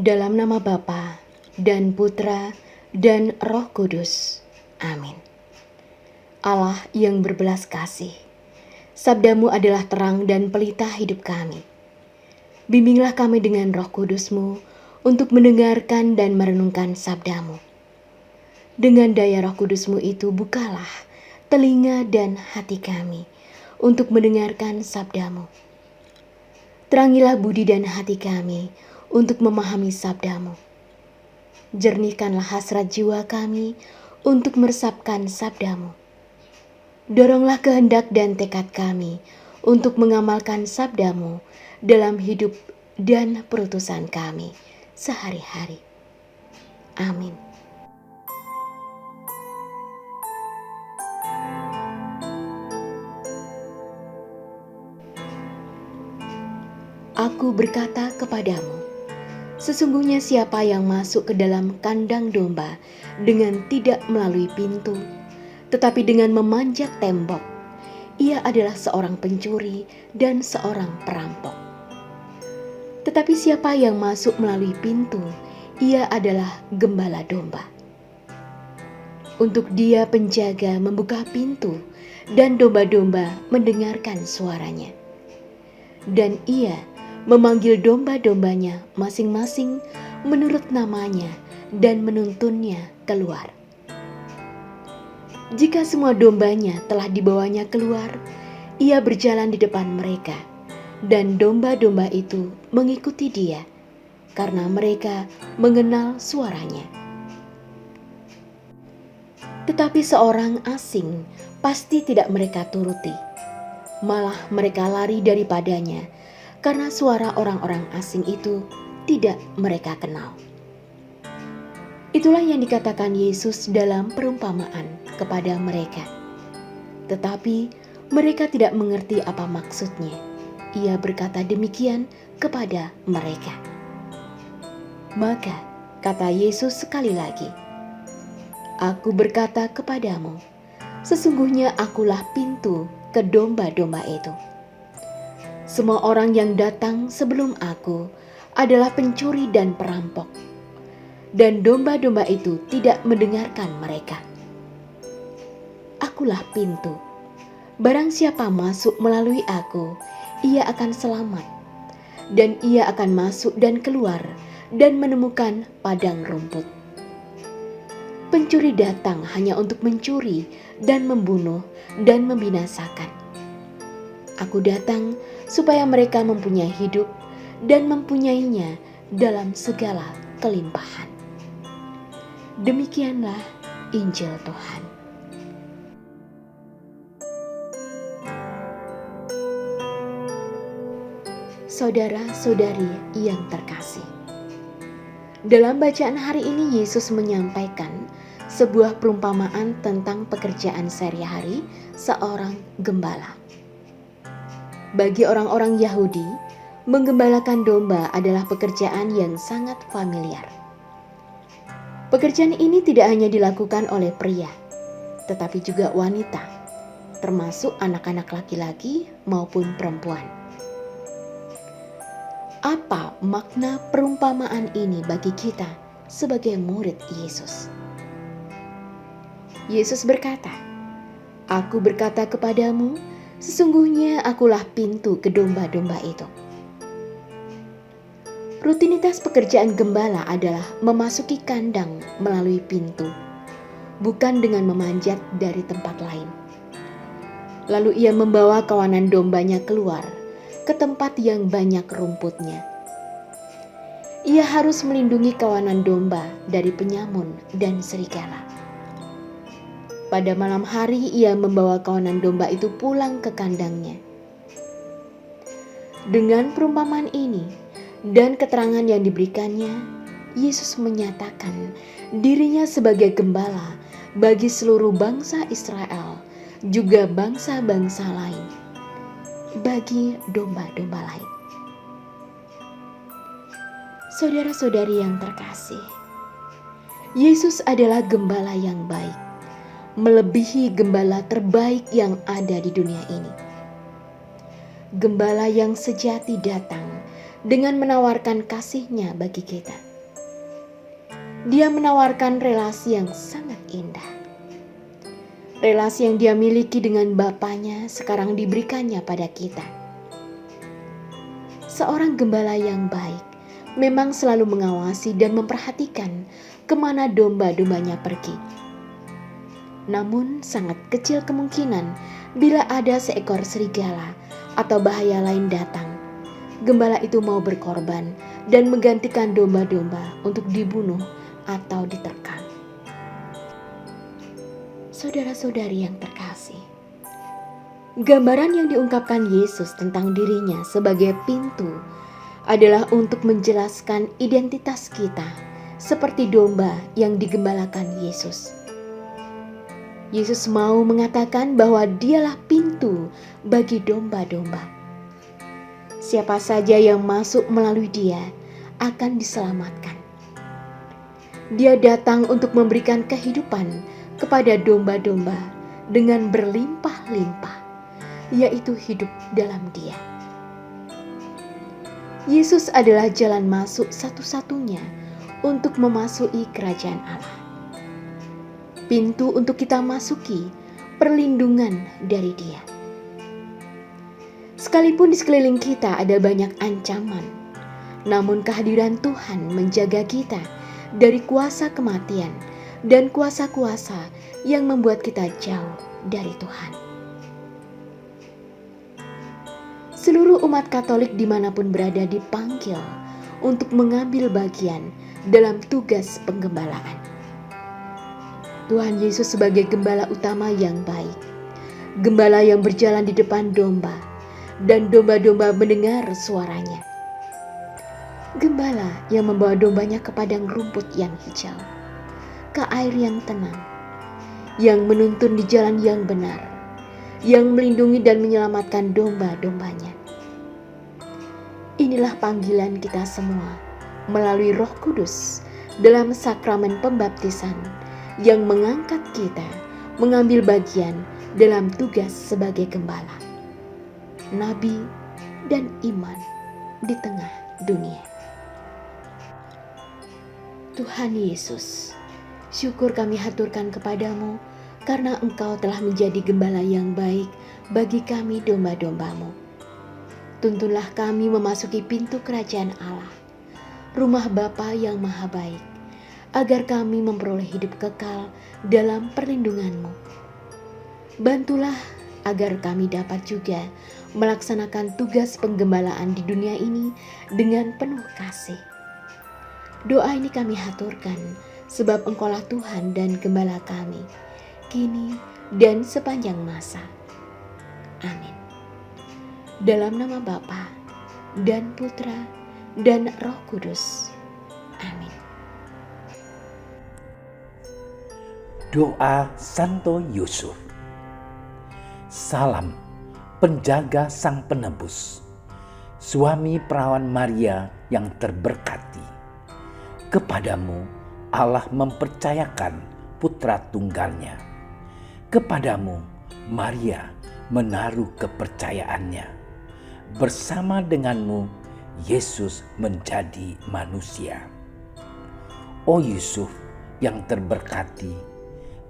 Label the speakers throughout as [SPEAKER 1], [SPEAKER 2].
[SPEAKER 1] Dalam nama Bapa dan Putra dan Roh Kudus. Amin. Allah yang berbelas kasih, sabdamu adalah terang dan pelita hidup kami. Bimbinglah kami dengan Roh Kudus-Mu untuk mendengarkan dan merenungkan sabdamu. Dengan daya Roh Kudus-Mu itu bukalah telinga dan hati kami untuk mendengarkan sabdamu. Terangilah budi dan hati kami untuk memahami sabdamu. Jernihkanlah hasrat jiwa kami untuk meresapkan sabdamu. Doronglah kehendak dan tekad kami untuk mengamalkan sabdamu dalam hidup dan perutusan kami sehari-hari. Amin. Aku berkata kepadamu, sesungguhnya siapa yang masuk ke dalam kandang domba dengan tidak melalui pintu, tetapi dengan memanjat tembok, ia adalah seorang pencuri dan seorang perampok. Tetapi siapa yang masuk melalui pintu, ia adalah gembala domba. Untuk dia penjaga membuka pintu, dan domba-domba mendengarkan suaranya. Dan ia memanggil domba-dombanya masing-masing menurut namanya dan menuntunnya keluar. Jika semua dombanya telah dibawanya keluar, ia berjalan di depan mereka, dan domba-domba itu mengikuti dia, karena mereka mengenal suaranya. Tetapi seorang asing pasti tidak mereka turuti, malah mereka lari daripadanya, karena suara orang-orang asing itu tidak mereka kenal. Itulah yang dikatakan Yesus dalam perumpamaan kepada mereka. Tetapi mereka tidak mengerti apa maksudnya. Ia berkata demikian kepada mereka. Maka kata Yesus sekali lagi, Aku berkata kepadamu, sesungguhnya akulah pintu ke domba-domba itu. Semua orang yang datang sebelum aku adalah pencuri dan perampok, dan domba-domba itu tidak mendengarkan mereka. Akulah pintu. Barang siapa masuk melalui aku, ia akan selamat, dan ia akan masuk dan keluar dan menemukan padang rumput. Pencuri datang hanya untuk mencuri dan membunuh dan membinasakan. Aku datang supaya mereka mempunyai hidup dan mempunyainya dalam segala kelimpahan. Demikianlah Injil Tuhan. Saudara-saudari yang terkasih, dalam bacaan hari ini Yesus menyampaikan sebuah perumpamaan tentang pekerjaan sehari-hari seorang gembala. Bagi orang-orang Yahudi, menggembalakan domba adalah pekerjaan yang sangat familiar. Pekerjaan ini tidak hanya dilakukan oleh pria, tetapi juga wanita, termasuk anak-anak laki-laki maupun perempuan. Apa makna perumpamaan ini bagi kita sebagai murid Yesus? Yesus berkata, Aku berkata kepadamu, sesungguhnya akulah pintu ke domba-domba itu. Rutinitas pekerjaan gembala adalah memasuki kandang melalui pintu, bukan dengan memanjat dari tempat lain. Lalu ia membawa kawanan dombanya keluar ke tempat yang banyak rumputnya. Ia harus melindungi kawanan domba dari penyamun dan serigala. Pada malam hari ia membawa kawanan domba itu pulang ke kandangnya. Dengan perumpamaan ini dan keterangan yang diberikannya, Yesus menyatakan dirinya sebagai gembala bagi seluruh bangsa Israel, juga bangsa-bangsa lain, bagi domba-domba lain. Saudara-saudari yang terkasih, Yesus adalah gembala yang baik, melebihi gembala terbaik yang ada di dunia ini. Gembala yang sejati datang dengan menawarkan kasih-Nya bagi kita. Dia menawarkan relasi yang sangat indah. Relasi yang Dia miliki dengan Bapanya sekarang diberikannya pada kita. Seorang gembala yang baik memang selalu mengawasi dan memperhatikan kemana domba-dombanya pergi. Namun sangat kecil kemungkinan bila ada seekor serigala atau bahaya lain datang, gembala itu mau berkorban dan menggantikan domba-domba untuk dibunuh atau diterkam. Saudara-saudari yang terkasih, gambaran yang diungkapkan Yesus tentang dirinya sebagai pintu adalah untuk menjelaskan identitas kita seperti domba yang digembalakan Yesus. Yesus mau mengatakan bahwa Dialah pintu bagi domba-domba. Siapa saja yang masuk melalui Dia akan diselamatkan. Dia datang untuk memberikan kehidupan kepada domba-domba dengan berlimpah-limpah, yaitu hidup dalam Dia. Yesus adalah jalan masuk satu-satunya untuk memasuki kerajaan Allah. Pintu untuk kita masuki perlindungan dari Dia. Sekalipun di sekeliling kita ada banyak ancaman, namun kehadiran Tuhan menjaga kita dari kuasa kematian dan kuasa-kuasa yang membuat kita jauh dari Tuhan. Seluruh umat Katolik dimanapun berada dipanggil untuk mengambil bagian dalam tugas penggembalaan. Tuhan Yesus sebagai gembala utama yang baik, gembala yang berjalan di depan domba, dan domba-domba mendengar suaranya. Gembala yang membawa dombanya ke padang rumput yang hijau, ke air yang tenang, yang menuntun di jalan yang benar, yang melindungi dan menyelamatkan domba-dombanya. Inilah panggilan kita semua melalui Roh Kudus dalam sakramen pembaptisan yang mengangkat kita mengambil bagian dalam tugas sebagai gembala, nabi, dan iman di tengah dunia. Tuhan Yesus, syukur kami haturkan kepadamu karena Engkau telah menjadi gembala yang baik bagi kami domba-dombamu. Tuntunlah kami memasuki pintu kerajaan Allah, rumah Bapa yang maha baik, agar kami memperoleh hidup kekal dalam perlindungan-Mu. Bantulah agar kami dapat juga melaksanakan tugas penggembalaan di dunia ini dengan penuh kasih. Doa ini kami haturkan sebab Engkaulah Tuhan dan Gembala kami, kini dan sepanjang masa. Amin. Dalam nama Bapa dan Putra dan Roh Kudus. Amin.
[SPEAKER 2] Doa Santo Yusuf. Salam penjaga Sang Penebus, suami perawan Maria yang terberkati. Kepadamu Allah mempercayakan putra tunggalnya. Kepadamu Maria menaruh kepercayaannya. Bersama denganmu Yesus menjadi manusia. O Yusuf yang terberkati,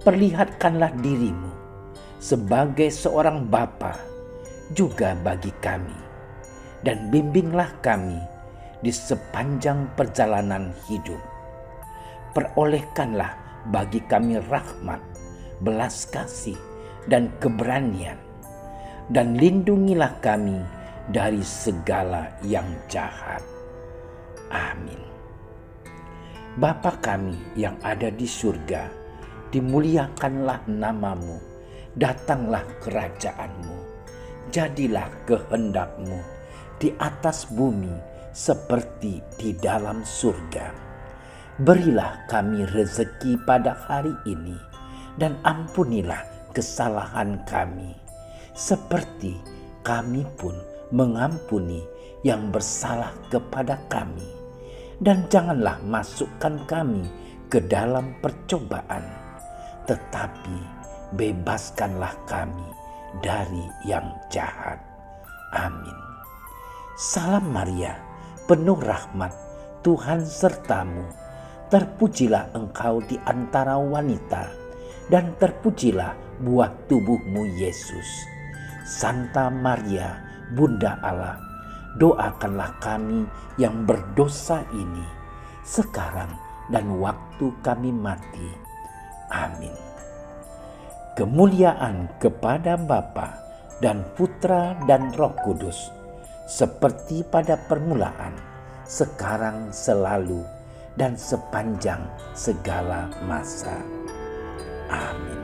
[SPEAKER 2] perlihatkanlah dirimu sebagai seorang bapa juga bagi kami, dan bimbinglah kami di sepanjang perjalanan hidup. Perolehkanlah bagi kami rahmat, belas kasih, dan keberanian, dan lindungilah kami dari segala yang jahat. Amin. Bapa kami yang ada di surga, dimuliakanlah namamu, datanglah kerajaan-Mu, jadilah kehendak-Mu di atas bumi seperti di dalam surga. Berilah kami rezeki pada hari ini, dan ampunilah kesalahan kami, seperti kami pun mengampuni yang bersalah kepada kami. Dan janganlah masukkan kami ke dalam percobaan, tetapi bebaskanlah kami dari yang jahat. Amin. Salam Maria, penuh rahmat, Tuhan sertamu. Terpujilah engkau di antara wanita, dan terpujilah buah tubuhmu Yesus. Santa Maria, Bunda Allah, doakanlah kami yang berdosa ini, sekarang dan waktu kami mati. Amin. Kemuliaan kepada Bapa dan Putra dan Roh Kudus, seperti pada permulaan, sekarang, selalu, dan sepanjang segala masa. Amin.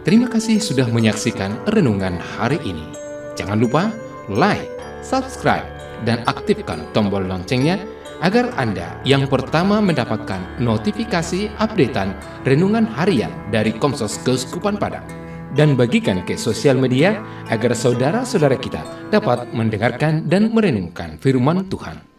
[SPEAKER 3] Terima kasih sudah menyaksikan renungan hari ini. Jangan lupa like, subscribe, dan aktifkan tombol loncengnya agar Anda yang pertama mendapatkan notifikasi updatean renungan harian dari Komsos Keuskupan Padang. Dan bagikan ke sosial media agar saudara-saudara kita dapat mendengarkan dan merenungkan firman Tuhan.